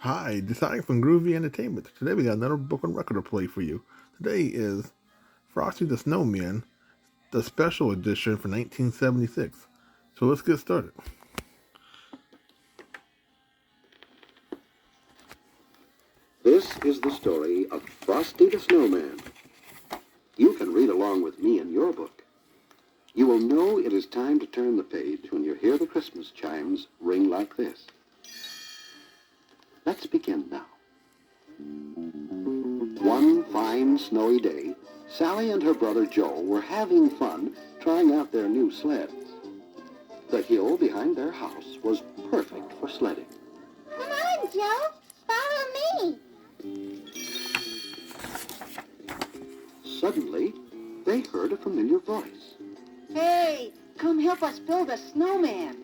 Hi, this is from Groovy Entertainment. Today we got another broken record to play for you. Today is Frosty the Snowman, the special edition for 1976. So let's get started. This is the story of Frosty the Snowman. You can read along with me in your book. You will know it is time to turn the page when you hear the Christmas chimes ring like this. Let's begin now. One fine snowy day, Sally and her brother Joe were having fun trying out their new sleds. The hill behind their house was perfect for sledding. Come on, Joe. Follow me. Suddenly, they heard a familiar voice. Hey, come help us build a snowman.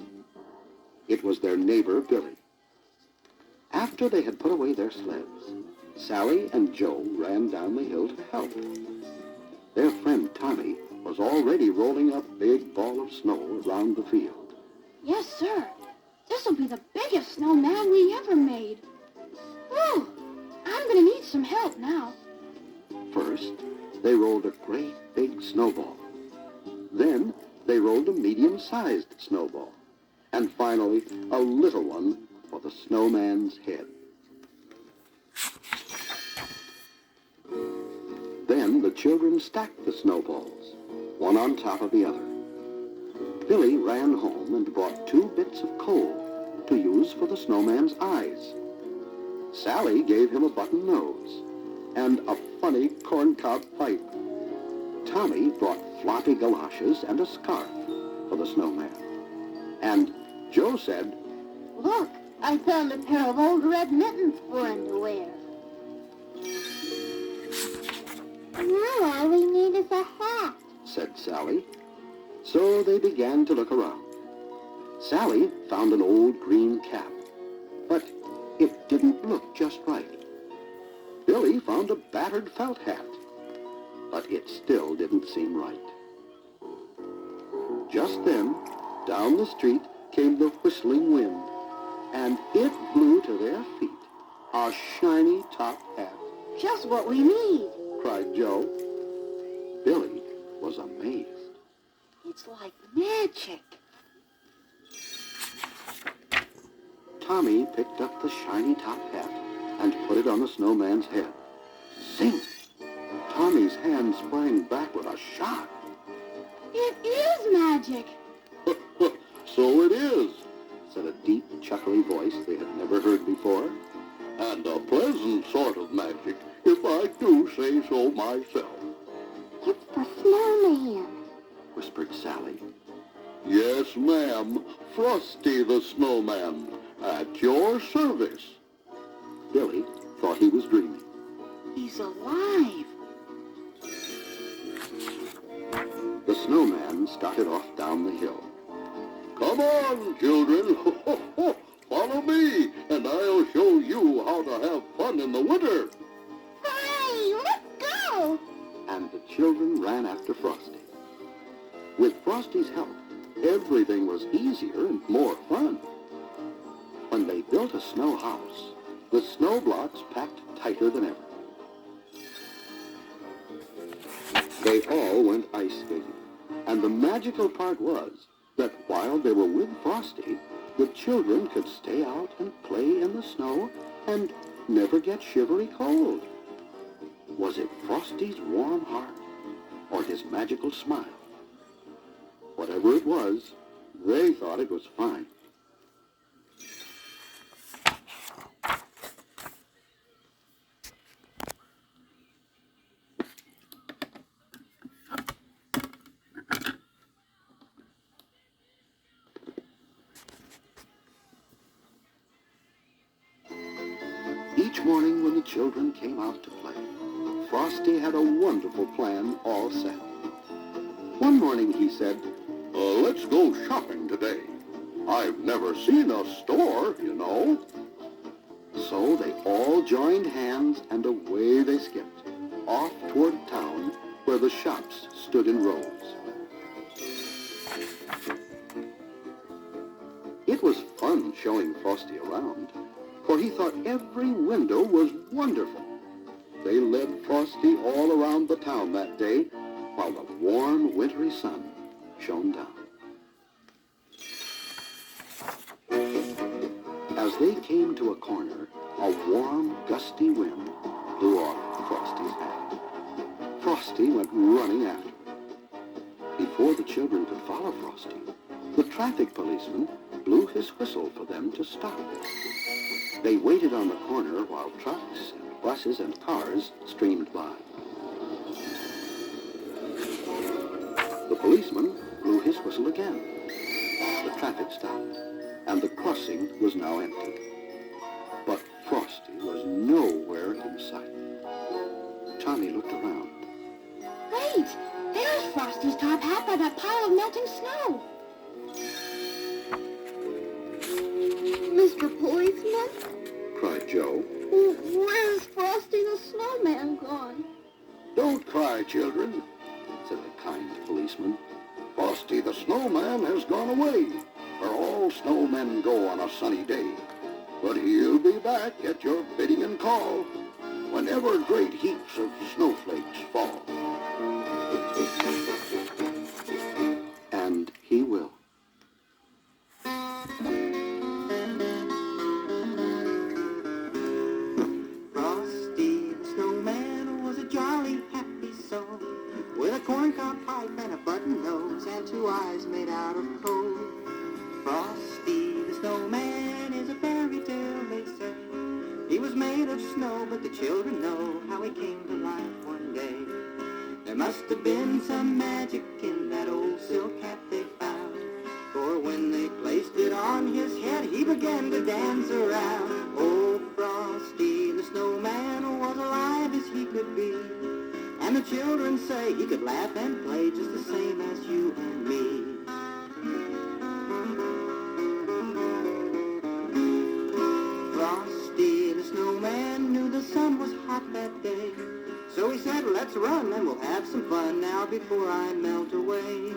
It was their neighbor, Billy. After they had put away their sleds, Sally and Joe ran down the hill to help. Their friend Tommy was already rolling a big ball of snow around the field. Yes, sir. This'll be the biggest snowman we ever made. Whew, I'm gonna need some help now. First, they rolled a great big snowball. Then, they rolled a medium-sized snowball. And finally, a little one for the snowman's head. Then the children stacked the snowballs, one on top of the other. Billy ran home and brought 2 bits of coal to use for the snowman's eyes. Sally gave him a button nose and a funny corncob pipe. Tommy brought floppy galoshes and a scarf for the snowman. And Joe said, Look, I found a pair of old red mittens for him to wear. Now all we need is a hat, said Sally. So they began to look around. Sally found an old green cap, but it didn't look just right. Billy found a battered felt hat, but it still didn't seem right. Just then, down the street came the whistling wind, and it blew to their feet a shiny top hat. just what we need. Cried Joe. Billy was amazed. It's like magic. Tommy picked up the shiny top hat and put it on the snowman's head. Zing! Tommy's hand sprang back with a shock. It is magic. So it is, said a deep, chuckly voice they had never heard before. And a pleasant sort of magic, if I do say so myself, It's the snowman. whispered Sally. Yes, ma'am, Frosty the Snowman, at your service. Billy thought he was dreaming. He's alive. The snowman started off down the hill. Come on, children, follow me, and I'll show you how to have fun in the winter. Hey, let's go. And the children ran after Frosty. With Frosty's help, everything was easier and more fun. When they built a snow house, the snow blocks packed tighter than ever. They all went ice skating, and the magical part was that while they were with Frosty, the children could stay out and play in the snow and never get shivery cold. Was it Frosty's warm heart or his magical smile? Whatever it was, they thought it was fine. Each morning when the children came out to play, Frosty had a wonderful plan all set. One morning he said, let's go shopping today. I've never seen a store, you know. So they all joined hands and away they skipped, off toward town where the shops stood in rows. It was fun showing Frosty around. for he thought every window was wonderful. They led Frosty all around the town that day while the warm, wintry sun shone down. As they came to a corner, a warm, gusty wind blew off Frosty's hat. Frosty went running after it. Before the children could follow Frosty, the traffic policeman blew his whistle for them to stop. They waited on the corner while trucks and buses and cars streamed by. The policeman blew his whistle again. The traffic stopped, and the crossing was now empty. But Frosty was nowhere in sight. Tommy looked around. Wait! There's Frosty's top hat by that pile of melting snow. Mr. Policeman? Cried Joe. Where's Frosty the Snowman gone? Don't cry, children, said the kind policeman. Frosty the Snowman has gone away, where all snowmen go on a sunny day. But he'll be back at your bidding and call, whenever great heaps of snowflakes fall. And he will. Frosty the Snowman was a jolly, happy soul, with a corncob pipe and a button nose and two eyes made out of coal. Frosty the Snowman is a fairy tale, they say. He was made of snow, but the children know how he came to life one day. There must have been some magic in that old silk hat they found, for when they placed it on his head, he began to dance around. Oh, Frosty the Snowman was alive as he could be, and the children say he could laugh and play just the same as you and me. Frosty the Snowman knew the sun was hot that day, so he said, let's run and we'll have some fun now before I melt away.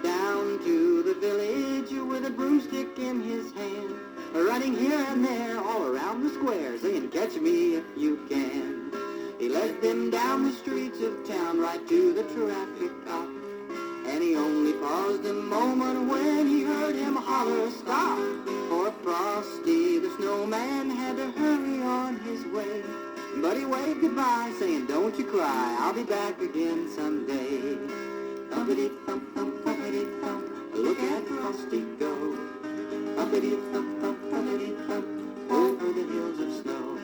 Down to the village with a broomstick in his hand, running here and there all around the square, saying, catch me if you can. He led them down the streets of town right to the traffic cop, and he only paused a moment when he heard him holler, stop! For Frosty the Snowman had to hurry on his way. But he waved goodbye, saying, don't you cry, I'll be back again someday. Thumpity-thump, thump, thumpity-thump, look at Frosty go. Thumpity-thump, thump, thumpity-thump, over the hills of snow.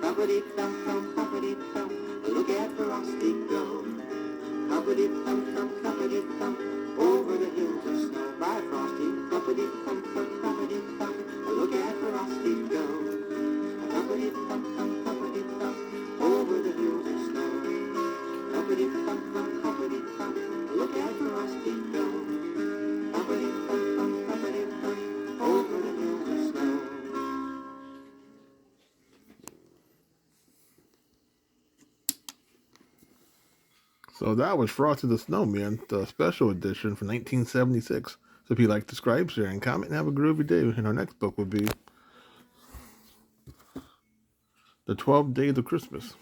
Thumpity-thump, thump, thumpity-thump, look at Frosty go. Thumpity-thump, thump, thumpity-thump, over the hills of snow. By Frosty, thumpity-thump, thump, thumpity-thump, look at Frosty go. Thumpity-thump, thump, thumpity-thump, over the hills of snow. Thumpity-thump, thump, thumpity-thump, look at Frosty go. Thumpity-thump, thump, thumpity-thump, over the hills of snow. So that was Frosty the Snowman, the special edition for 1976. So if you like, subscribe, share, and comment, and have a groovy day. And our next book will be The 12 Days of Christmas.